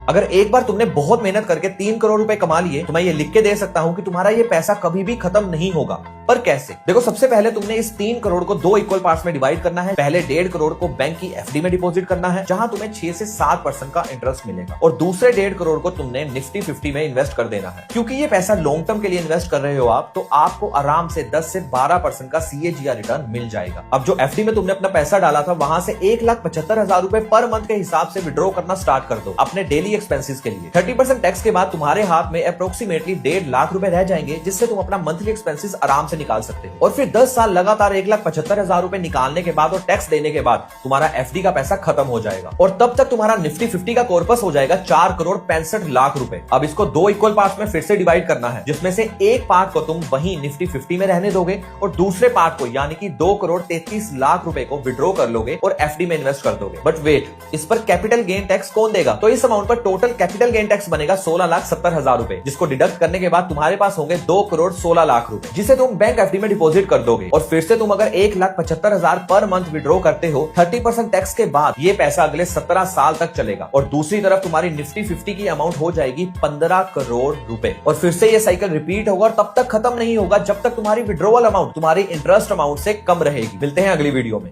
अगर एक बार तुमने बहुत मेहनत करके 3 करोड़ रुपए कमा लिए तो मैं ये लिख के दे सकता हूं कि तुम्हारा ये पैसा कभी भी खत्म नहीं होगा। पर कैसे? देखो, सबसे पहले तुमने इस 3 करोड़ को 2 इक्वल पार्ट्स में डिवाइड करना है। पहले 1.5 करोड़ को बैंक की एफडी में डिपॉजिट करना है, जहां तुम्हें 6 से 7% का इंटरेस्ट मिलेगा, और दूसरे 1.5 करोड़ को तुमने निफ्टी 50 में इन्वेस्ट कर देना है। क्योंकि ये पैसा लॉन्ग टर्म के लिए इन्वेस्ट कर रहे हो आप, तो आपको आराम से 10 से 12% का CAGR रिटर्न मिल जाएगा। अब जो एफडी में तुमने अपना पैसा डाला था, वहां से 1,75,000 रुपए पर मंथ के हिसाब से विड्रॉ करना स्टार्ट कर दो अपने डेली एक्सपेंसेस के लिए। 30% टैक्स के बाद तुम्हारे हाथ में अप्रोक्सीमेटली 1.5 लाख रुपए रह जाएंगे, जिससे तुम अपना मंथली एक्सपेंसेस आराम से निकाल सकते हो। और फिर 10 साल लगातार 1,75,000 रुपए निकालने के बाद और टैक्स देने के बाद तुम्हारा एफडी का पैसा खत्म हो जाएगा, और तब तक तुम्हारा निफ्टी 50 का कॉर्पस हो जाएगा 4,65,00,000 रुपए। अब इसको 2 इक्वल पार्ट्स में फिर से डिवाइड करना है, जिसमें से एक पार्ट को तुम वहीं निफ्टी 50 में रहने दोगे और दूसरे पार्ट को यानी कि 2,33,00,000 रुपए को विड्रॉ कर लोगे और एफडी में इन्वेस्ट कर दोगे। बट वेट, इस पर कैपिटल गेन टैक्स कौन देगा? तो इस अमाउंट पर टोटल कैपिटल गेन टैक्स बनेगा 16,70,000 रुपए, जिसको डिडक्ट करने के बाद तुम्हारे पास होंगे 2,16,00,000 रुपए, जिसे तुम बैंक एफडी में डिपॉजिट कर दोगे। और फिर से तुम अगर 1,75,000 पर मंथ विड्रॉ करते हो, 30% टैक्स के बाद ये पैसा अगले 17 साल तक चलेगा, और दूसरी तरफ तुम्हारी निफ्टी 50 की अमाउंट हो जाएगी 15 करोड़ रुपए। और फिर से ये साइकिल रिपीट होगा और तब तक खत्म नहीं होगा जब तक तुम्हारी विड्रॉवल अमाउंट तुम्हारी इंटरेस्ट अमाउंट से कम रहेगी। मिलते हैं अगली वीडियो में।